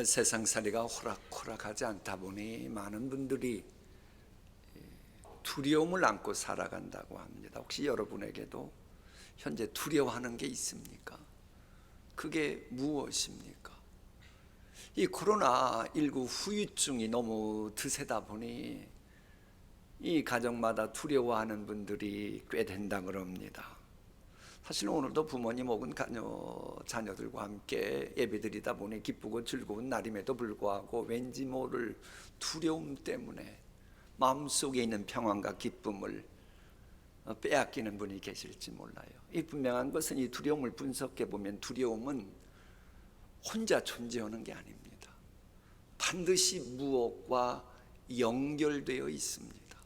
세상살이가 호락호락하지 않다 보니 많은 분들이 두려움을 안고 살아간다고 합니다. 혹시 여러분에게도 현재 두려워하는 게 있습니까? 그게 무엇입니까? 이 코로나19 후유증이 너무 드세다 보니 이 가정마다 두려워하는 분들이 꽤 된다 그럽니다. 사실 오늘도 부모님 혹은 자녀들과 함께 예배드리다 보니 기쁘고 즐거운 날임에도 불구하고 왠지 모를 두려움 때문에 마음속에 있는 평안과 기쁨을 빼앗기는 분이 계실지 몰라요. 이 분명한 것은 이 두려움을 분석해 보면 두려움은 혼자 존재하는 게 아닙니다. 반드시 무엇과 연결되어 있습니다.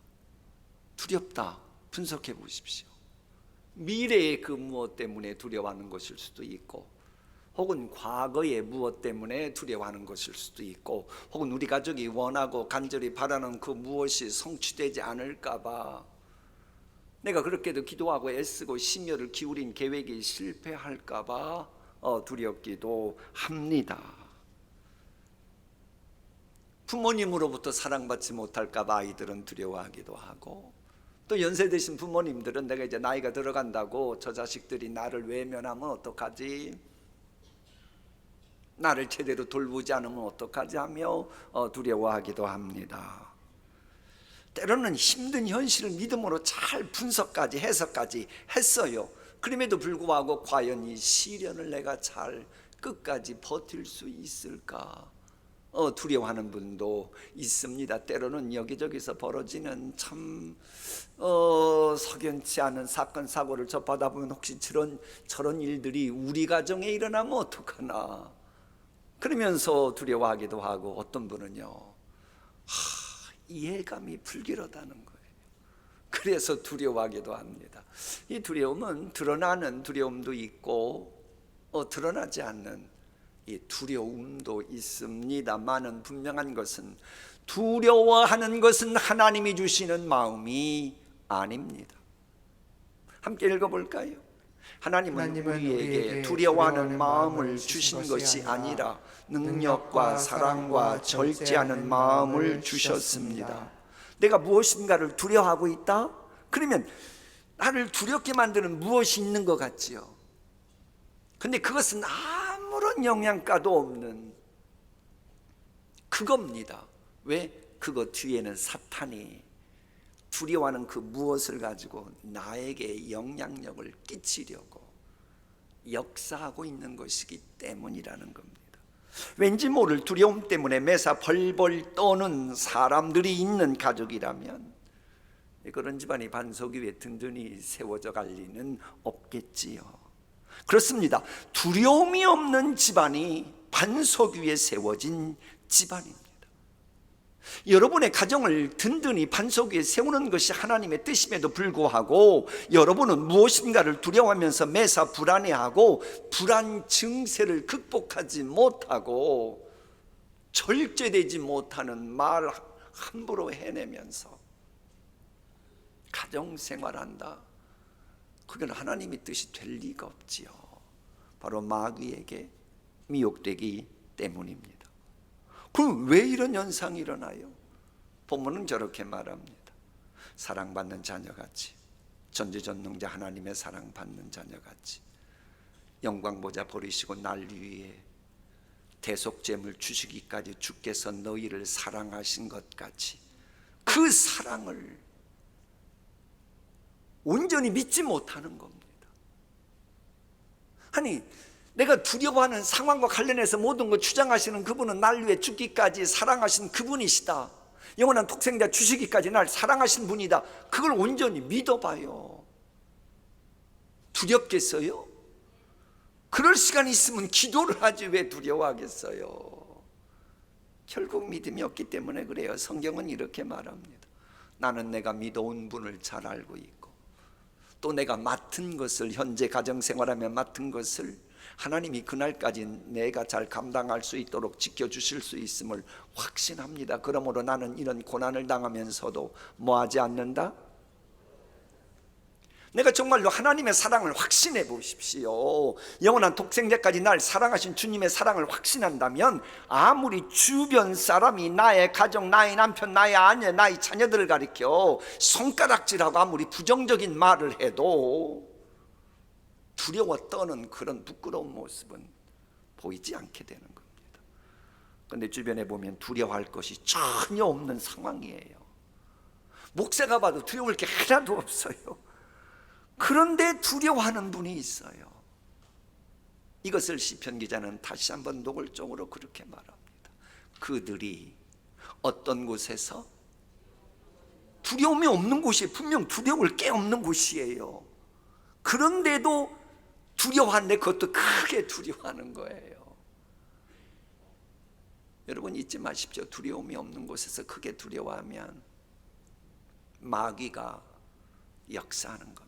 두렵다 분석해 보십시오. 미래의 그 무엇 때문에 두려워하는 것일 수도 있고, 혹은 과거의 무엇 때문에 두려워하는 것일 수도 있고, 혹은 우리 가족이 원하고 간절히 바라는 그 무엇이 성취되지 않을까 봐 내가 그렇게도 기도하고 애쓰고 심혈을 기울인 계획이 실패할까 봐 두렵기도 합니다. 부모님으로부터 사랑받지 못할까 봐 아이들은 두려워하기도 하고, 또 연세 드신 부모님들은 내가 이제 나이가 들어간다고 저 자식들이 나를 외면하면 어떡하지? 나를 제대로 돌보지 않으면 어떡하지? 하며 두려워하기도 합니다. 때로는 힘든 현실을 믿음으로 잘 분석까지 해석까지 했어요. 그럼에도 불구하고 과연 이 시련을 내가 잘 끝까지 버틸 수 있을까? 두려워하는 분도 있습니다. 때로는 여기저기서 벌어지는 참 석연치 않은 사건 사고를 접하다 보면 혹시 저런 일들이 우리 가정에 일어나면 어떡하나 그러면서 두려워하기도 하고, 어떤 분은요 이해감이 불길하다는 거예요. 그래서 두려워하기도 합니다. 이 두려움은 드러나는 두려움도 있고 드러나지 않는 이 두려움도 있습니다만은 분명한 것은 두려워하는 것은 하나님이 주시는 마음이 아닙니다. 함께 읽어볼까요? 하나님은 우리에게 두려워하는 마음을 주신 것이 아니라 능력과 사랑과 절제하는 마음을 주셨습니다. 내가 무엇인가를 두려워하고 있다? 그러면 나를 두렵게 만드는 무엇이 있는 것 같지요? 근데 그것은 아무런 영양가도 없는 그겁니다. 왜? 그거 뒤에는 사탄이 두려워하는 그 무엇을 가지고 나에게 영향력을 끼치려고 역사하고 있는 것이기 때문이라는 겁니다. 왠지 모를 두려움 때문에 매사 벌벌 떠는 사람들이 있는 가족이라면 그런 집안이 반석 위에 든든히 세워져 갈 리는 없겠지요. 그렇습니다. 두려움이 없는 집안이 반석 위에 세워진 집안입니다. 여러분의 가정을 든든히 반석 위에 세우는 것이 하나님의 뜻임에도 불구하고 여러분은 무엇인가를 두려워하면서 매사 불안해하고 불안 증세를 극복하지 못하고 절제되지 못하는 말 함부로 해내면서 가정생활한다. 그건 하나님의 뜻이 될 리가 없지요. 바로 마귀에게 미혹되기 때문입니다. 그럼 왜 이런 현상이 일어나요? 본문은 저렇게 말합니다. 사랑받는 자녀같이, 전지전능자 하나님의 사랑받는 자녀같이 영광 보좌 버리시고 날 위해 대속죄물 주시기까지 주께서 너희를 사랑하신 것 같이 그 사랑을 온전히 믿지 못하는 겁니다. 아니, 내가 두려워하는 상황과 관련해서 모든 걸 주장하시는 그분은 날 위해 죽기까지 사랑하신 그분이시다. 영원한 독생자 주시기까지 날 사랑하신 분이다. 그걸 온전히 믿어봐요. 두렵겠어요? 그럴 시간이 있으면 기도를 하지 왜 두려워하겠어요? 결국 믿음이 없기 때문에 그래요. 성경은 이렇게 말합니다. 나는 내가 믿어온 분을 잘 알고 있고 또 내가 맡은 것을, 현재 가정생활하며 맡은 것을 하나님이 그날까지 내가 잘 감당할 수 있도록 지켜주실 수 있음을 확신합니다. 그러므로 나는 이런 고난을 당하면서도 뭐하지 않는다? 내가 정말로 하나님의 사랑을 확신해 보십시오. 영원한 독생자까지 날 사랑하신 주님의 사랑을 확신한다면 아무리 주변 사람이 나의 가정, 나의 남편, 나의 아내, 나의 자녀들을 가리켜 손가락질하고 아무리 부정적인 말을 해도 두려워 떠는 그런 부끄러운 모습은 보이지 않게 되는 겁니다. 그런데 주변에 보면 두려워할 것이 전혀 없는 상황이에요. 목사가 봐도 두려울 게 하나도 없어요. 그런데 두려워하는 분이 있어요. 이것을 시편 기자는 다시 한번 노골적으로 그렇게 말합니다. 그들이 어떤 곳에서? 두려움이 없는 곳이 분명 두려울 게 없는 곳이에요. 그런데도 두려워하는데 그것도 크게 두려워하는 거예요. 여러분 잊지 마십시오. 두려움이 없는 곳에서 크게 두려워하면 마귀가 역사하는 겁니다.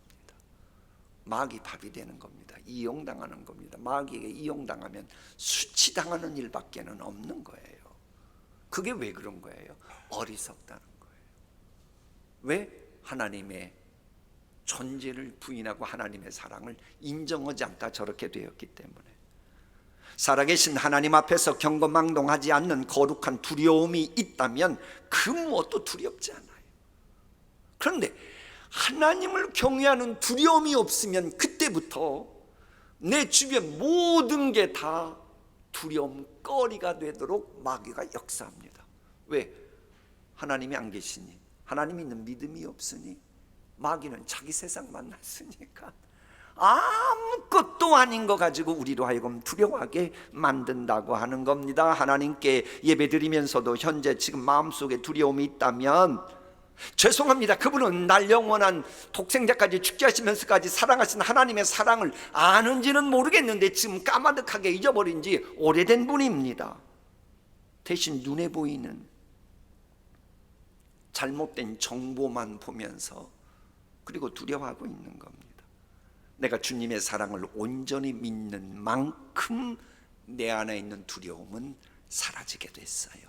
마귀 밥이 되는 겁니다. 이용당하는 겁니다. 마귀에게 이용당하면 수치당하는 일밖에는 없는 거예요. 그게 왜 그런 거예요? 어리석다는 거예요. 왜? 하나님의 존재를 부인하고 하나님의 사랑을 인정하지 않다 저렇게 되었기 때문에. 살아계신 하나님 앞에서 경거망동하지 않는 거룩한 두려움이 있다면 그 무엇도 두렵지 않아요. 그런데 하나님을 경외하는 두려움이 없으면 그때부터 내 주변 모든 게 다 두려움거리가 되도록 마귀가 역사합니다. 왜? 하나님이 안 계시니, 하나님이 있는 믿음이 없으니, 마귀는 자기 세상 만났으니까 아무것도 아닌 거 가지고 우리로 하여금 두려워하게 만든다고 하는 겁니다. 하나님께 예배드리면서도 현재 지금 마음속에 두려움이 있다면 죄송합니다. 그분은 날 영원한 독생자까지 죽게 하시면서까지 사랑하신 하나님의 사랑을 아는지는 모르겠는데 지금 까마득하게 잊어버린 지 오래된 분입니다. 대신 눈에 보이는 잘못된 정보만 보면서 그리고 두려워하고 있는 겁니다. 내가 주님의 사랑을 온전히 믿는 만큼 내 안에 있는 두려움은 사라지게 됐어요.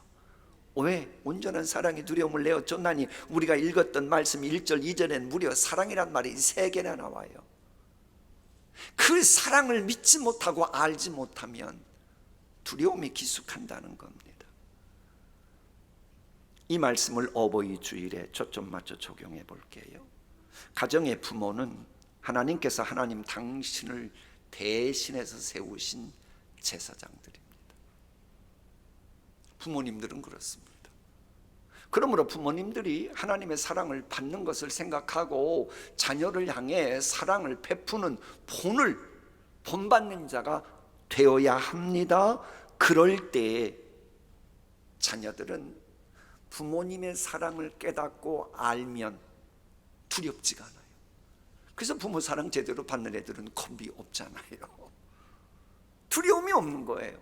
왜? 온전한 사랑이 두려움을 내어 쫓나니. 우리가 읽었던 말씀 1절 2절엔 무려 사랑이란 말이 3개나 나와요. 그 사랑을 믿지 못하고 알지 못하면 두려움이 기숙한다는 겁니다. 이 말씀을 어버이 주일에 초점 맞춰 적용해 볼게요. 가정의 부모는 하나님께서 하나님 당신을 대신해서 세우신 제사장들입니다. 부모님들은 그렇습니다. 그러므로 부모님들이 하나님의 사랑을 받는 것을 생각하고 자녀를 향해 사랑을 베푸는 본받는 자가 되어야 합니다. 그럴 때 자녀들은 부모님의 사랑을 깨닫고 알면 두렵지가 않아요. 그래서 부모 사랑 제대로 받는 애들은 겁이 없잖아요. 두려움이 없는 거예요.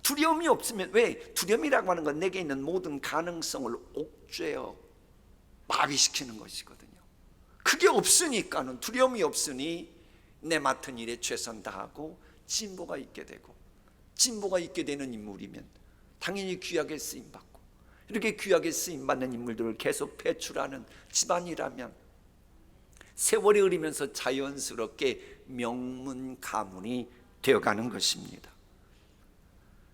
두려움이 없으면, 왜? 두려움이라고 하는 건 내게 있는 모든 가능성을 옥죄어 마비시키는 것이거든요. 그게 없으니까는, 두려움이 없으니 내 맡은 일에 최선 다하고 진보가 있게 되고, 진보가 있게 되는 인물이면 당연히 귀하게 쓰임받고, 이렇게 귀하게 쓰임받는 인물들을 계속 배출하는 집안이라면 세월이 흐르면서 자연스럽게 명문 가문이 되어가는 것입니다.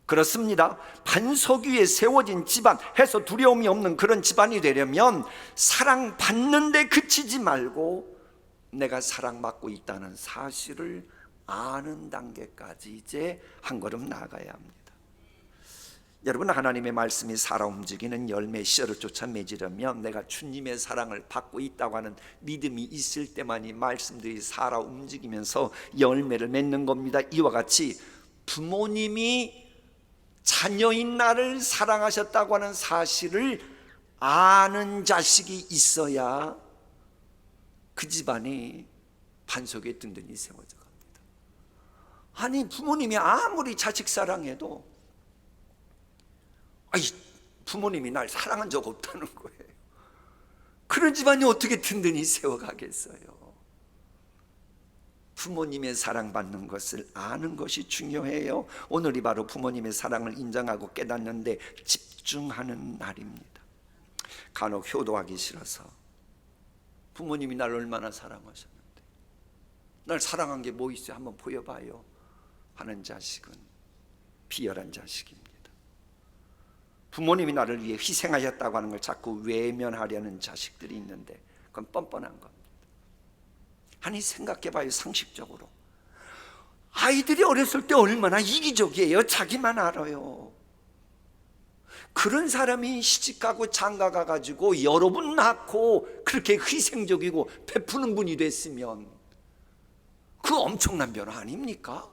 그렇습니다. 반석 위에 세워진 집안, 해서 두려움이 없는 그런 집안이 되려면 사랑받는데 그치지 말고 내가 사랑받고 있다는 사실을 아는 단계까지 이제 한 걸음 나아가야 합니다. 여러분, 하나님의 말씀이 살아 움직이는 열매 씨를 쫓아 맺으려면 내가 주님의 사랑을 받고 있다고 하는 믿음이 있을 때만이 말씀들이 살아 움직이면서 열매를 맺는 겁니다. 이와 같이 부모님이 자녀인 나를 사랑하셨다고 하는 사실을 아는 자식이 있어야 그 집안이 반석에 든든히 세워져 갑니다. 아니, 부모님이 아무리 자식 사랑해도 부모님이 날 사랑한 적 없다는 거예요. 그런 집안이 어떻게 든든히 세워가겠어요? 부모님의 사랑받는 것을 아는 것이 중요해요. 오늘이 바로 부모님의 사랑을 인정하고 깨닫는데 집중하는 날입니다. 간혹 효도하기 싫어서 부모님이 날 얼마나 사랑하셨는데 날 사랑한 게 뭐 있어요? 한번 보여봐요 하는 자식은 비열한 자식입니다. 부모님이 나를 위해 희생하셨다고 하는 걸 자꾸 외면하려는 자식들이 있는데 그건 뻔뻔한 겁니다. 아니 생각해봐요. 상식적으로 아이들이 어렸을 때 얼마나 이기적이에요. 자기만 알아요. 그런 사람이 시집가고 장가가 가지고 여러분 낳고 그렇게 희생적이고 베푸는 분이 됐으면 그 엄청난 변화 아닙니까?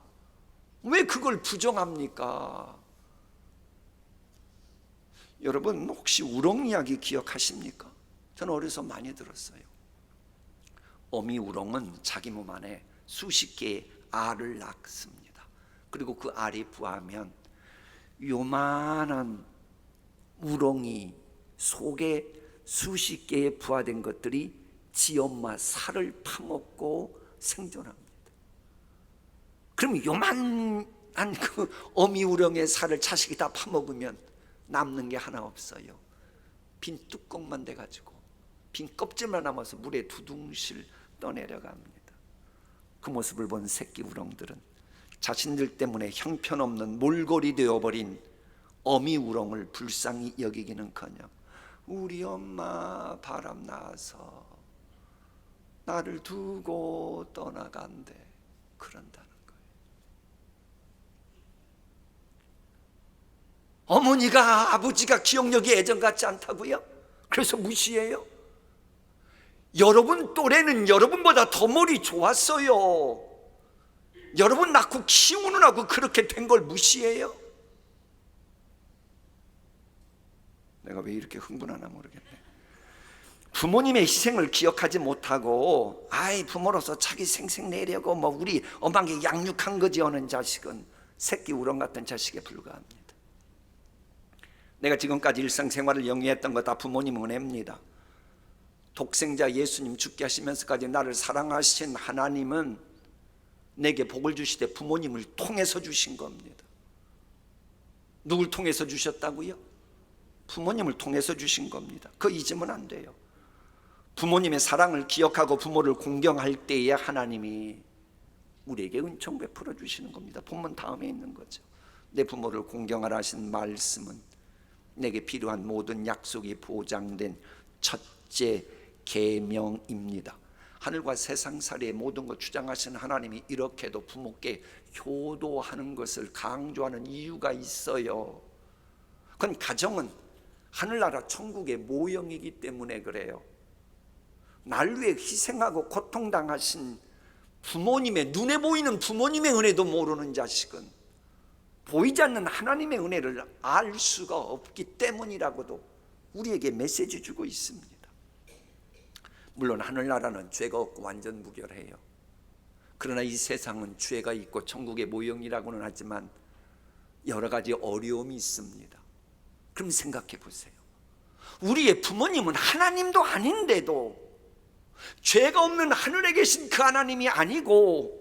왜 그걸 부정합니까? 여러분 혹시 우렁 이야기 기억하십니까? 저는 어려서 많이 들었어요. 어미 우렁은 자기 몸 안에 수십 개의 알을 낳습니다. 그리고 그 알이 부화하면 요만한 우렁이 속에 수십 개의 부화된 것들이 지 엄마 살을 파먹고 생존합니다. 그럼 요만한 그 어미 우렁의 살을 자식이 다 파먹으면 남는 게 하나 없어요. 빈 뚜껑만 돼가지고 빈 껍질만 남아서 물에 두둥실 떠내려갑니다. 그 모습을 본 새끼 우렁들은 자신들 때문에 형편없는 몰골이 되어버린 어미 우렁을 불쌍히 여기기는커녕 우리 엄마 바람 나서 나를 두고 떠나간대 그런다는 거예요. 어머니가 아버지가 기억력이 예전 같지 않다고요? 그래서 무시해요? 여러분 또래는 여러분보다 더 머리 좋았어요. 여러분 낳고 키우느라고 그렇게 된 걸 무시해요? 내가 왜 이렇게 흥분하나 모르겠네. 부모님의 희생을 기억하지 못하고 부모로서 자기 생색 내려고 우리 엄마에게 양육한 거지 하는 자식은 새끼 우렁 같은 자식에 불과합니다. 내가 지금까지 일상생활을 영위했던 거 다 부모님 은혜입니다. 독생자 예수님 죽게 하시면서까지 나를 사랑하신 하나님은 내게 복을 주시되 부모님을 통해서 주신 겁니다. 누굴 통해서 주셨다고요? 부모님을 통해서 주신 겁니다. 그거 잊으면 안 돼요. 부모님의 사랑을 기억하고 부모를 공경할 때에 하나님이 우리에게 은총 베풀어 주시는 겁니다. 본문 다음에 있는 거죠. 내 부모를 공경하라 하신 말씀은 내게 필요한 모든 약속이 보장된 첫째 계명입니다. 하늘과 세상살이의 모든 것 주장하시는 하나님이 이렇게도 부모께 효도하는 것을 강조하는 이유가 있어요. 그건 가정은 하늘나라 천국의 모형이기 때문에 그래요. 날 위해 희생하고 고통당하신 부모님의, 눈에 보이는 부모님의 은혜도 모르는 자식은 보이지 않는 하나님의 은혜를 알 수가 없기 때문이라고도 우리에게 메시지 주고 있습니다. 물론 하늘나라는 죄가 없고 완전 무결해요. 그러나 이 세상은 죄가 있고 천국의 모형이라고는 하지만 여러 가지 어려움이 있습니다. 그럼 생각해 보세요. 우리의 부모님은 하나님도 아닌데도 죄가 없는 하늘에 계신 그 하나님이 아니고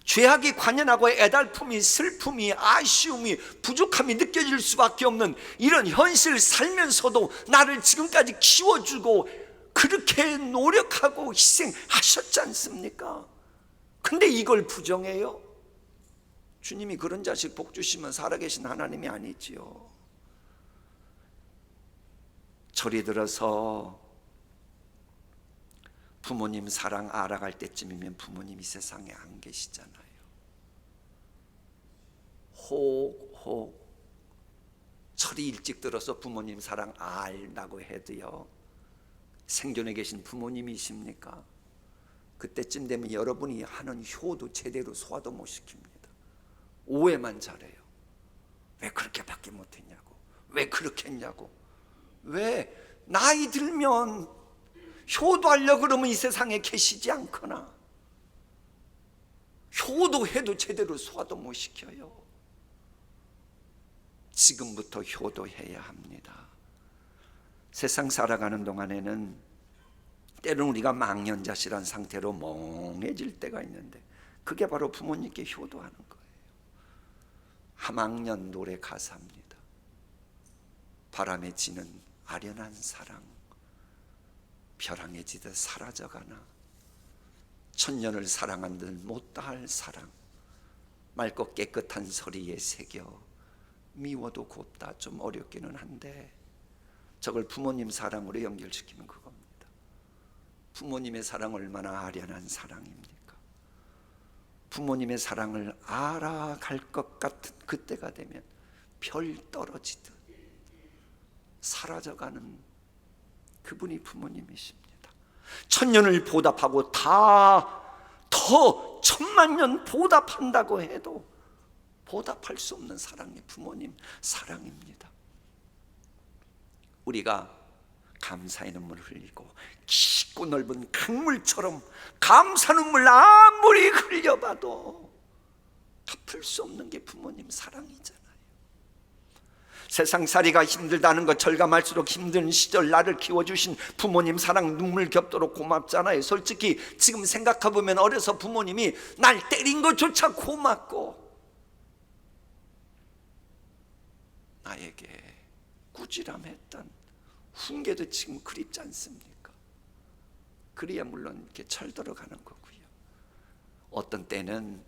죄악이 관연하고 애달픔이, 슬픔이, 아쉬움이, 부족함이 느껴질 수밖에 없는 이런 현실을 살면서도 나를 지금까지 키워주고 그렇게 노력하고 희생하셨지 않습니까? 근데 이걸 부정해요? 주님이 그런 자식 복 주시면 살아계신 하나님이 아니지요. 절이 들어서 부모님 사랑 알아갈 때쯤이면 부모님이 세상에 안 계시잖아요. 혹 철이 일찍 들어서 부모님 사랑 알다고 해도요, 생존에 계신 부모님이십니까? 그때쯤 되면 여러분이 하는 효도 제대로 소화도 못 시킵니다. 오해만 잘해요. 왜 그렇게밖에 못했냐고, 왜 그렇게 했냐고, 왜 나이 들면 효도하려고 그러면 이 세상에 계시지 않거나 효도해도 제대로 소화도 못 시켜요. 지금부터 효도해야 합니다. 세상 살아가는 동안에는 때로는 우리가 망연자실한 상태로 멍해질 때가 있는데 그게 바로 부모님께 효도하는 거예요. 함학년 노래 가사입니다. 바람에 지는 아련한 사랑 벼랑에 지듯 사라져가나 천년을 사랑한 듯 못다할 사랑, 맑고 깨끗한 서리에 새겨 미워도 곱다. 좀 어렵기는 한데 저걸 부모님 사랑으로 연결시키면 그겁니다. 부모님의 사랑 얼마나 아련한 사랑입니까? 부모님의 사랑을 알아갈 것 같은 그때가 되면 별 떨어지듯 사라져가는 그분이 부모님이십니다. 천년을 보답하고 다 더 천만년 보답한다고 해도 보답할 수 없는 사랑이 부모님 사랑입니다. 우리가 감사의 눈물을 흘리고 깊고 넓은 강물처럼 감사 눈물 아무리 흘려봐도 갚을 수 없는 게 부모님 사랑이잖아요. 세상살이가 힘들다는 것, 절감할수록 힘든 시절 나를 키워주신 부모님 사랑 눈물 겹도록 고맙잖아요. 솔직히 지금 생각해보면 어려서 부모님이 날 때린 것조차 고맙고 나에게 꾸지람했던 훈계도 지금 그립지 않습니까? 그래야 물론 이렇게 철들어 가는 거고요. 어떤 때는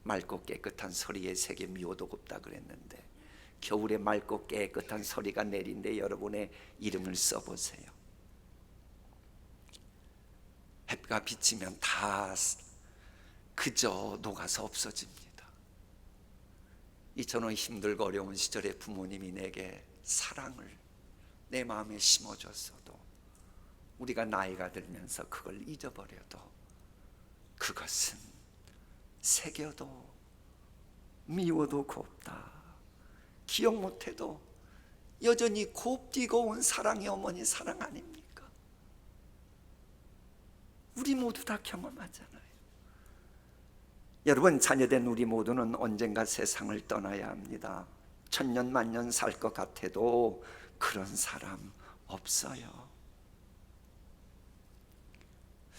맑고 깨끗한 서리에 새겨 미워도 곱다 그랬는데 겨울에 맑고 깨끗한 서리가 내린데 여러분의 이름을 써보세요. 해가 비치면 다 그저 녹아서 없어집니다. 이 저는 힘들고 어려운 시절에 부모님이 내게 사랑을 내 마음에 심어줬어도 우리가 나이가 들면서 그걸 잊어버려도 그것은 새겨도 미워도 곱다. 기억 못해도 여전히 곱디고 온 사랑이 어머니 사랑 아닙니까? 우리 모두 다 경험하잖아요. 여러분, 자녀된 우리 모두는 언젠가 세상을 떠나야 합니다. 천년 만년 살 것 같아도 그런 사람 없어요.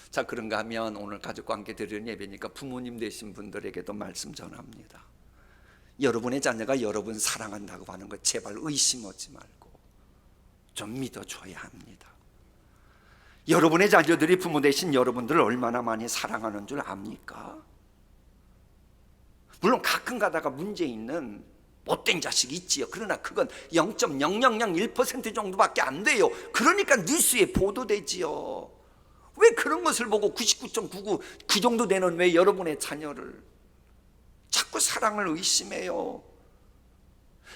자, 그런가 하면 오늘 가족과 함께 드리는 예배니까 부모님 되신 분들에게도 말씀 전합니다. 여러분의 자녀가 여러분 사랑한다고 하는 것 제발 의심하지 말고 좀 믿어줘야 합니다. 여러분의 자녀들이 부모 되신 여러분들을 얼마나 많이 사랑하는 줄 압니까? 물론 가끔 가다가 문제 있는 못된 자식이 있지요. 그러나 그건 0.0001% 정도밖에 안 돼요. 그러니까 뉴스에 보도되지요. 왜 그런 것을 보고 99.99 그 정도 되는 왜 여러분의 자녀를 자꾸 사랑을 의심해요?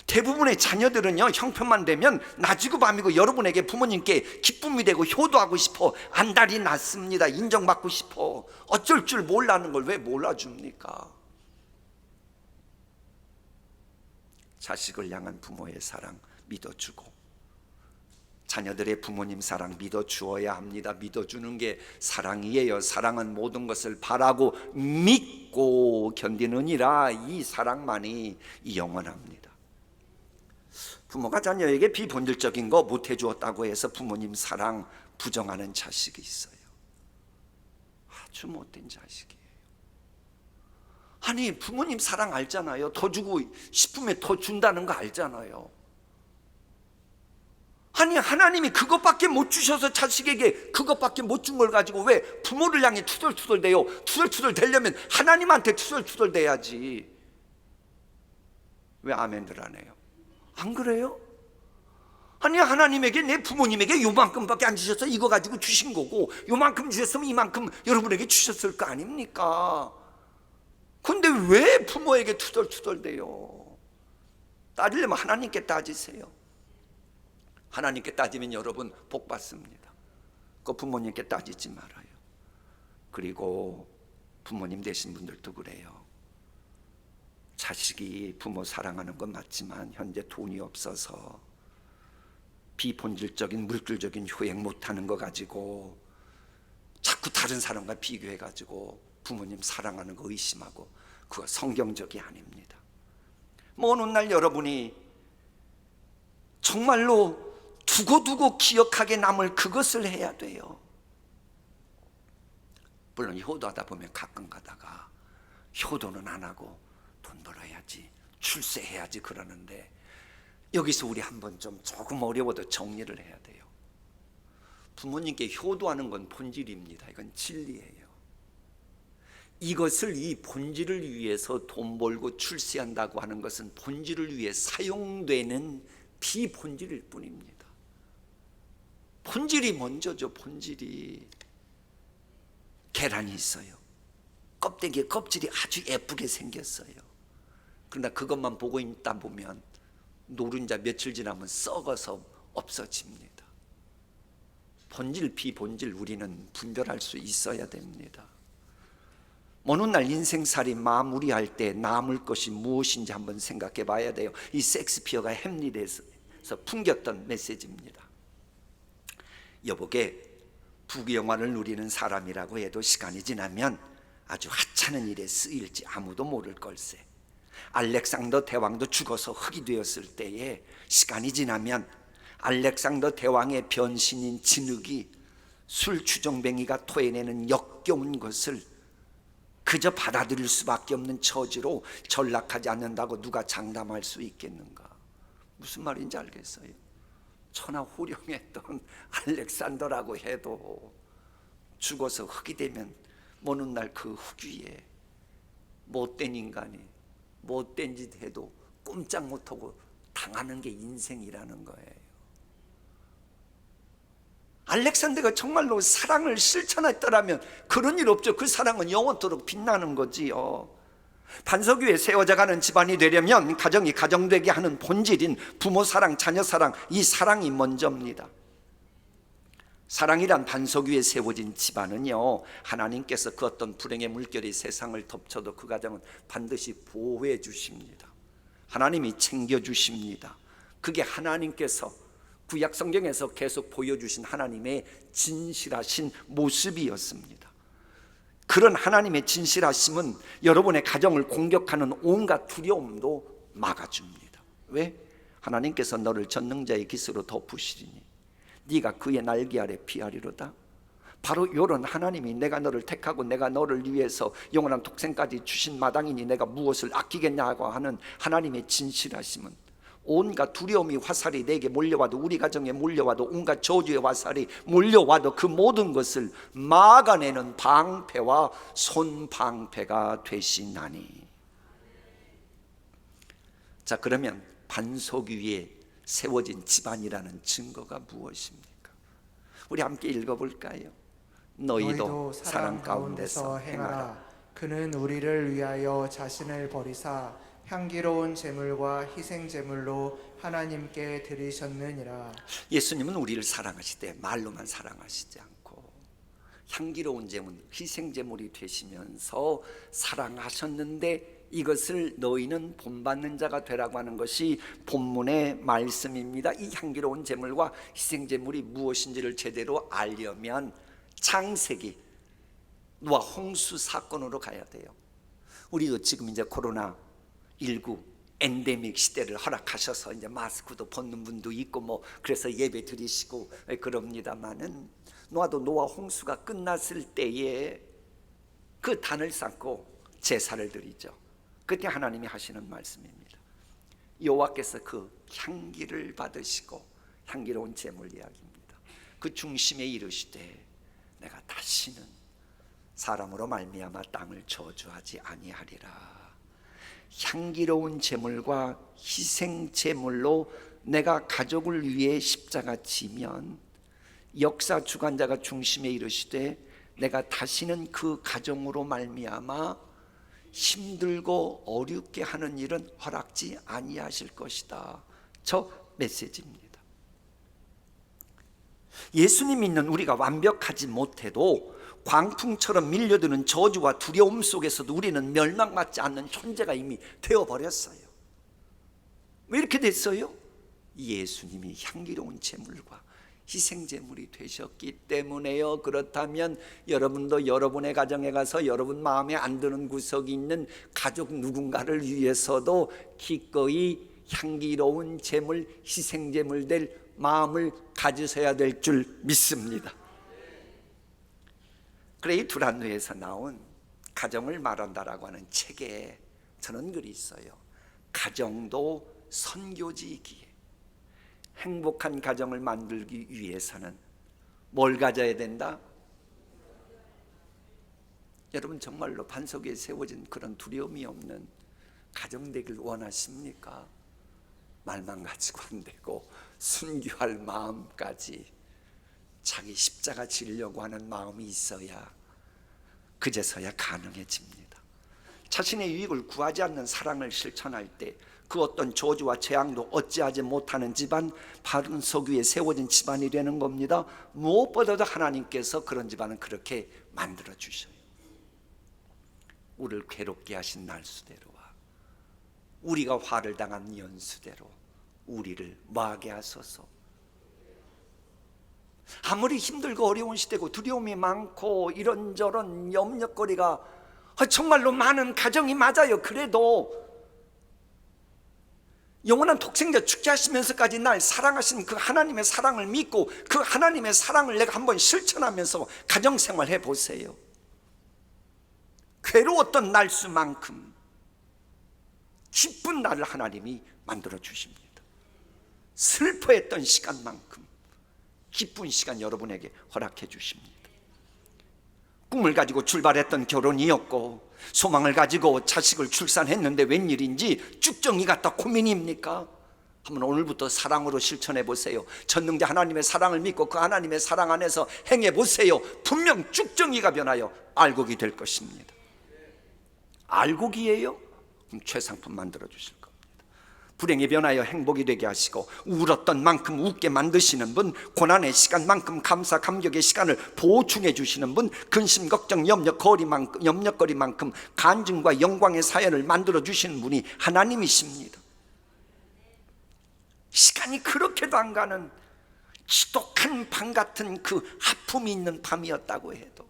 대부분의 자녀들은요, 형편만 되면 낮이고 밤이고 여러분에게 부모님께 기쁨이 되고 효도하고 싶어 안달이 났습니다. 인정받고 싶어. 어쩔 줄 몰라는 걸 왜 몰라줍니까? 자식을 향한 부모의 사랑 믿어주고 자녀들의 부모님 사랑 믿어주어야 합니다. 믿어주는 게 사랑이에요. 사랑은 모든 것을 바라고 믿고 견디느니라. 이 사랑만이 영원합니다. 부모가 자녀에게 비본질적인 거 못해주었다고 해서 부모님 사랑 부정하는 자식이 있어요. 아주 못된 자식이에요. 아니, 부모님 사랑 알잖아요. 더 주고 싶으면 더 준다는 거 알잖아요. 아니, 하나님이 그것밖에 못 주셔서 자식에게 그것밖에 못 준 걸 가지고 왜 부모를 향해 투덜투덜대요? 투덜투덜 대려면 하나님한테 투덜투덜 대야지. 왜 아멘들 안 해요? 안 그래요? 아니, 하나님에게 내 부모님에게 요만큼밖에 안 주셔서 이거 가지고 주신 거고 요만큼 주셨으면 이만큼 여러분에게 주셨을 거 아닙니까? 근데 왜 부모에게 투덜투덜대요? 따지려면 하나님께 따지세요. 하나님께 따지면 여러분 복 받습니다. 그 부모님께 따지지 말아요. 그리고 부모님 되신 분들도 그래요. 자식이 부모 사랑하는 건 맞지만 현재 돈이 없어서 비본질적인 물질적인 효행 못하는 거 가지고 자꾸 다른 사람과 비교해가지고 부모님 사랑하는 거 의심하고 그거 성경적이 아닙니다. 먼 훗날 여러분이 정말로 두고두고 기억하게 남을 그것을 해야 돼요. 물론 효도하다 보면 가끔 가다가 효도는 안 하고 돈 벌어야지 출세해야지 그러는데 여기서 우리 한번 좀 조금 어려워도 정리를 해야 돼요. 부모님께 효도하는 건 본질입니다. 이건 진리예요. 이것을 이 본질을 위해서 돈 벌고 출세한다고 하는 것은 본질을 위해 사용되는 비본질일 뿐입니다. 본질이 먼저죠. 본질이. 계란이 있어요. 껍데기에 껍질이 아주 예쁘게 생겼어요. 그러나 그것만 보고 있다 보면 노른자 며칠 지나면 썩어서 없어집니다. 본질 비본질 우리는 분별할 수 있어야 됩니다. 어느 날 인생살이 마무리할 때 남을 것이 무엇인지 한번 생각해 봐야 돼요. 이 셰익스피어가 햄릿에서 풍겼던 메시지입니다. 여보게 부귀영화를 누리는 사람이라고 해도 시간이 지나면 아주 하찮은 일에 쓰일지 아무도 모를 걸세. 알렉산더 대왕도 죽어서 흙이 되었을 때에 시간이 지나면 알렉산더 대왕의 변신인 진흙이 술주정뱅이가 토해내는 역겨운 것을 그저 받아들일 수밖에 없는 처지로 전락하지 않는다고 누가 장담할 수 있겠는가? 무슨 말인지 알겠어요? 천하호령했던 알렉산더라고 해도 죽어서 흙이 되면 어느 날 그 흙 위에 못된 인간이 못된 짓 해도 꼼짝 못하고 당하는 게 인생이라는 거예요. 알렉산더가 정말로 사랑을 실천했더라면 그런 일 없죠. 그 사랑은 영원토록 빛나는 거지요. 반석 위에 세워져가는 집안이 되려면 가정이 가정되게 하는 본질인 부모 사랑, 자녀 사랑, 이 사랑이 먼저입니다. 사랑이란 반석 위에 세워진 집안은요, 하나님께서 그 어떤 불행의 물결이 세상을 덮쳐도 그 가정은 반드시 보호해 주십니다. 하나님이 챙겨주십니다. 그게 하나님께서 구약 성경에서 계속 보여주신 하나님의 진실하신 모습이었습니다. 그런 하나님의 진실하심은 여러분의 가정을 공격하는 온갖 두려움도 막아줍니다. 왜? 하나님께서 너를 전능자의 깃으로 덮으시리니 네가 그의 날개 아래 피하리로다. 바로 이런 하나님이 내가 너를 택하고 내가 너를 위해서 영원한 독생까지 주신 마당이니 내가 무엇을 아끼겠냐고 하는 하나님의 진실하심은 온갖 두려움이 화살이 내게 몰려와도, 우리 가정에 몰려와도, 온갖 저주의 화살이 몰려와도 그 모든 것을 막아내는 방패와 손방패가 되시나니. 자, 그러면 반석 위에 세워진 집안이라는 증거가 무엇입니까? 우리 함께 읽어볼까요? 너희도 사랑 가운데서 행하라. 그는 우리를 위하여 자신을 버리사 향기로운 제물과 희생 제물로 하나님께 드리셨느니라. 예수님은 우리를 사랑하시되 말로만 사랑하시지 않고 향기로운 제물, 희생 제물이 되시면서 사랑하셨는데 이것을 너희는 본받는 자가 되라고 하는 것이 본문의 말씀입니다. 이 향기로운 제물과 희생 제물이 무엇인지를 제대로 알려면 창세기 노아 홍수 사건으로 가야 돼요. 우리도 지금 이제 코로나19 엔데믹 시대를 허락하셔서 이제 마스크도 벗는 분도 있고 뭐 그래서 예배 드리시고 그럽니다마는 노아도 노아 홍수가 끝났을 때에 그 단을 쌓고 제사를 드리죠. 그때 하나님이 하시는 말씀입니다. 여호와께서 그 향기를 받으시고 향기로운 제물 이야기입니다. 그 중심에 이르시되 내가 다시는 사람으로 말미암아 땅을 저주하지 아니하리라. 향기로운 제물과 희생 제물로 내가 가족을 위해 십자가 지면 역사 주관자가 중심에 이르시되 내가 다시는 그 가정으로 말미암아 힘들고 어렵게 하는 일은 허락지 아니하실 것이다. 저 메시지입니다. 예수님 믿는 우리가 완벽하지 못해도 광풍처럼 밀려드는 저주와 두려움 속에서도 우리는 멸망받지 않는 존재가 이미 되어버렸어요. 왜 이렇게 됐어요? 예수님이 향기로운 제물과 희생제물이 되셨기 때문에요. 그렇다면 여러분도 여러분의 가정에 가서 여러분 마음에 안 드는 구석이 있는 가족 누군가를 위해서도 기꺼이 향기로운 제물, 희생제물 될 마음을 가지셔야 될 줄 믿습니다. 그래, 이 두란노에서 나온 가정을 말한다라고 하는 책에 저는 글이 있어요. 가정도 선교지이기에 행복한 가정을 만들기 위해서는 뭘 가져야 된다? 여러분 정말로 반석 위에 세워진 그런 두려움이 없는 가정 되길 원하십니까? 말만 가지고 안 되고 순교할 마음까지 자기 십자가 지려고 하는 마음이 있어야 그제서야 가능해집니다. 자신의 유익을 구하지 않는 사랑을 실천할 때 그 어떤 저주와 재앙도 어찌하지 못하는 집안, 반석 위에 세워진 집안이 되는 겁니다. 무엇보다도 하나님께서 그런 집안은 그렇게 만들어 주셔요. 우리를 괴롭게 하신 날수대로와 우리가 화를 당한 연수대로 우리를 뭐하게 하소서. 아무리 힘들고 어려운 시대고 두려움이 많고 이런저런 염려거리가 정말로 많은 가정이 맞아요. 그래도 영원한 독생자 죽게 하시면서까지 날 사랑하신 그 하나님의 사랑을 믿고 그 하나님의 사랑을 내가 한번 실천하면서 가정생활 해보세요. 괴로웠던 날수만큼 기쁜 날을 하나님이 만들어 주십니다. 슬퍼했던 시간만큼 기쁜 시간 여러분에게 허락해 주십니다. 꿈을 가지고 출발했던 결혼이었고 소망을 가지고 자식을 출산했는데 웬일인지 쭉정이 같다 고민입니까? 한번 오늘부터 사랑으로 실천해 보세요. 전능자 하나님의 사랑을 믿고 그 하나님의 사랑 안에서 행해 보세요. 분명 쭉정이가 변하여 알곡이 될 것입니다. 알곡이에요? 그럼 최상품 만들어 주실 겁니다. 불행이 변하여 행복이 되게 하시고 울었던 만큼 웃게 만드시는 분, 고난의 시간만큼 감사 감격의 시간을 보충해 주시는 분, 근심 걱정 염려거리만큼 간증과 영광의 사연을 만들어 주시는 분이 하나님이십니다. 시간이 그렇게도 안 가는 지독한 밤 같은 그 아픔이 있는 밤이었다고 해도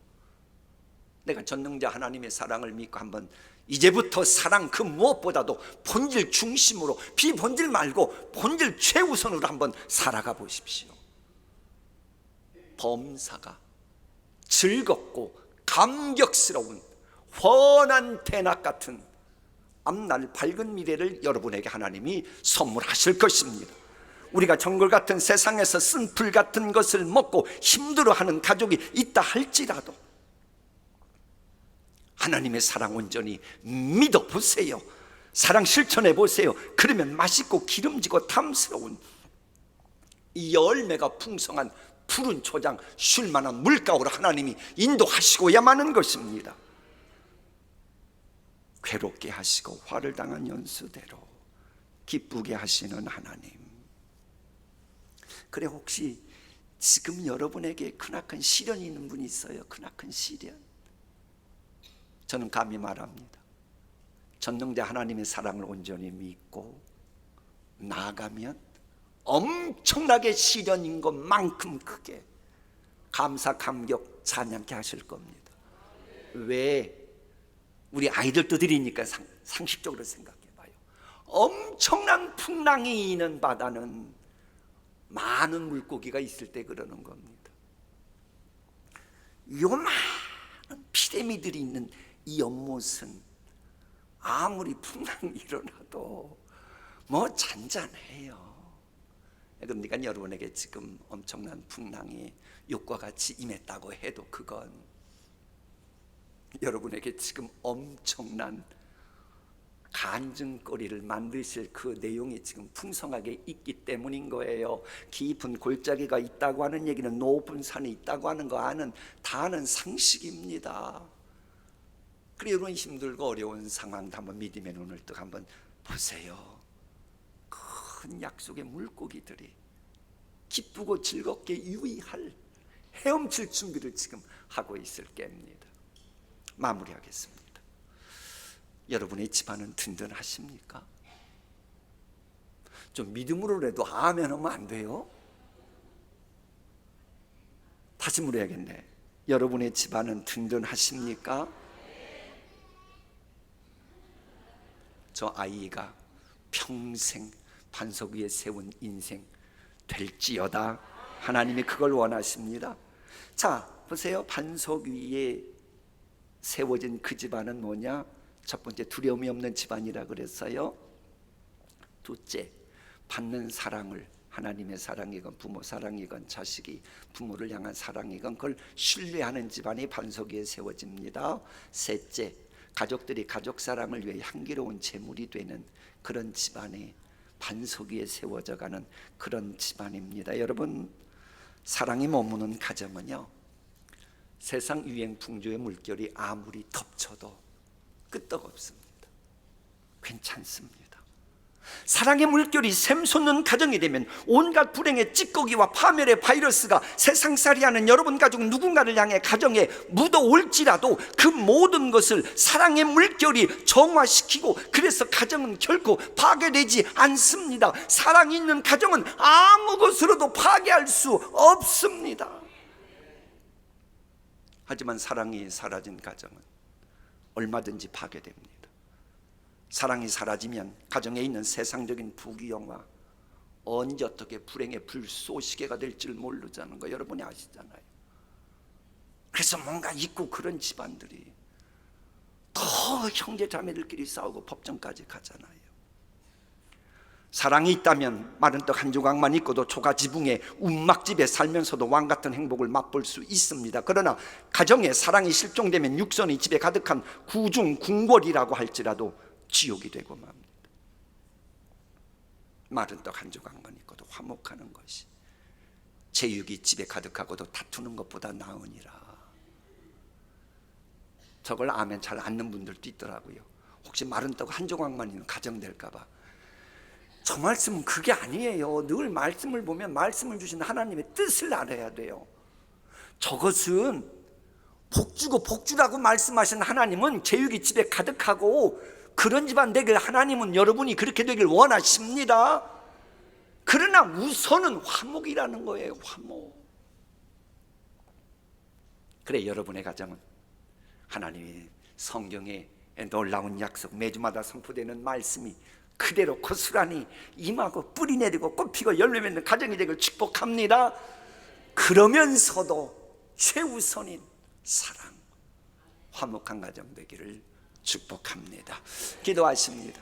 내가 전능자 하나님의 사랑을 믿고 한번 이제부터 사랑 그 무엇보다도 본질 중심으로, 비본질 말고 본질 최우선으로 한번 살아가 보십시오. 범사가 즐겁고 감격스러운 환한 대낮 같은 앞날 밝은 미래를 여러분에게 하나님이 선물하실 것입니다. 우리가 정글 같은 세상에서 쓴 풀 같은 것을 먹고 힘들어하는 가족이 있다 할지라도 하나님의 사랑 온전히 믿어보세요. 사랑 실천해 보세요. 그러면 맛있고 기름지고 탐스러운 이 열매가 풍성한 푸른 초장 쉴만한 물가로 하나님이 인도하시고야 마는 것입니다. 괴롭게 하시고 화를 당한 연수대로 기쁘게 하시는 하나님. 그래, 혹시 지금 여러분에게 크나큰 시련이 있는 분이 있어요? 크나큰 시련. 저는 감히 말합니다. 전능자 하나님의 사랑을 온전히 믿고 나아가면 엄청나게 시련인 것만큼 크게 감사 감격 찬양케 하실 겁니다. 왜? 우리 아이들도 드리니까 상식적으로 생각해 봐요. 엄청난 풍랑이 있는 바다는 많은 물고기가 있을 때 그러는 겁니다. 요만한 피레미들이 있는 이 연못은 아무리 풍랑이 일어나도 뭐 잔잔해요. 그러니까 여러분에게 지금 엄청난 풍랑이 욕과 같이 임했다고 해도 그건 여러분에게 지금 엄청난 간증거리를 만드실 그 내용이 지금 풍성하게 있기 때문인 거예요. 깊은 골짜기가 있다고 하는 얘기는 높은 산이 있다고 하는 거 다 아는 상식입니다. 그래, 이런 힘들고 어려운 상황도 한번 믿음의 눈을 뜨고 한번 보세요. 큰 약속의 물고기들이 기쁘고 즐겁게 유의할 헤엄칠 준비를 지금 하고 있을 겁니다. 마무리하겠습니다. 여러분의 집안은 든든하십니까? 좀 믿음으로라도 아멘 하면 안 돼요? 다시 물어야겠네. 여러분의 집안은 든든하십니까? 저 아이가 평생 반석 위에 세운 인생 될지어다. 하나님이 그걸 원하십니다. 자, 보세요. 반석 위에 세워진 그 집안은 뭐냐? 첫 번째, 두려움이 없는 집안이라 그랬어요. 둘째, 받는 사랑을 하나님의 사랑이건 부모 사랑이건 자식이 부모를 향한 사랑이건 그걸 신뢰하는 집안이 반석 위에 세워집니다. 셋째, 가족들이 가족 사랑을 위해 향기로운 제물이 되는 그런 집안이 반석 위에 세워져가는 그런 집안입니다. 여러분, 사랑이 머무는 가정은요, 세상 유행 풍조의 물결이 아무리 덮쳐도 끄떡없습니다. 괜찮습니다. 사랑의 물결이 샘솟는 가정이 되면 온갖 불행의 찌꺼기와 파멸의 바이러스가 세상살이하는 여러분 가족 누군가를 향해 가정에 묻어올지라도 그 모든 것을 사랑의 물결이 정화시키고, 그래서 가정은 결코 파괴되지 않습니다. 사랑이 있는 가정은 아무 것으로도 파괴할 수 없습니다. 하지만 사랑이 사라진 가정은 얼마든지 파괴됩니다. 사랑이 사라지면 가정에 있는 세상적인 부귀영화, 언제 어떻게 불행의 불쏘시개가 될지 모르자는 거 여러분이 아시잖아요. 그래서 뭔가 있고 그런 집안들이 더 형제 자매들끼리 싸우고 법정까지 가잖아요. 사랑이 있다면 마른 떡 한 조각만 있고도 초가지붕의 움막집에 살면서도 왕같은 행복을 맛볼 수 있습니다. 그러나 가정에 사랑이 실종되면 육선이 집에 가득한 구중궁궐이라고 할지라도 지옥이 되고 맙니다. 마른 떡 한 조각만 있고도 화목하는 것이 제육이 집에 가득하고도 다투는 것보다 나으니라. 저걸 아멘 잘 않는 분들도 있더라고요. 혹시 마른 떡 한 조각만 있는 가정 될까 봐. 저 말씀은 그게 아니에요. 늘 말씀을 보면 말씀을 주신 하나님의 뜻을 알아야 돼요. 저것은 복주고 복주라고 말씀하신 하나님은 제육이 집에 가득하고 그런 집안 되길 하나님은 여러분이 그렇게 되길 원하십니다. 그러나 우선은 화목이라는 거예요. 화목. 그래, 여러분의 가정은 하나님이 성경에 놀라운 약속, 매주마다 선포되는 말씀이 그대로 고스란히 임하고 뿌리 내리고 꽃피고 열매 맺는 가정이 되길 축복합니다. 그러면서도 최우선인 사랑, 화목한 가정 되기를 축복합니다. 기도하십니다.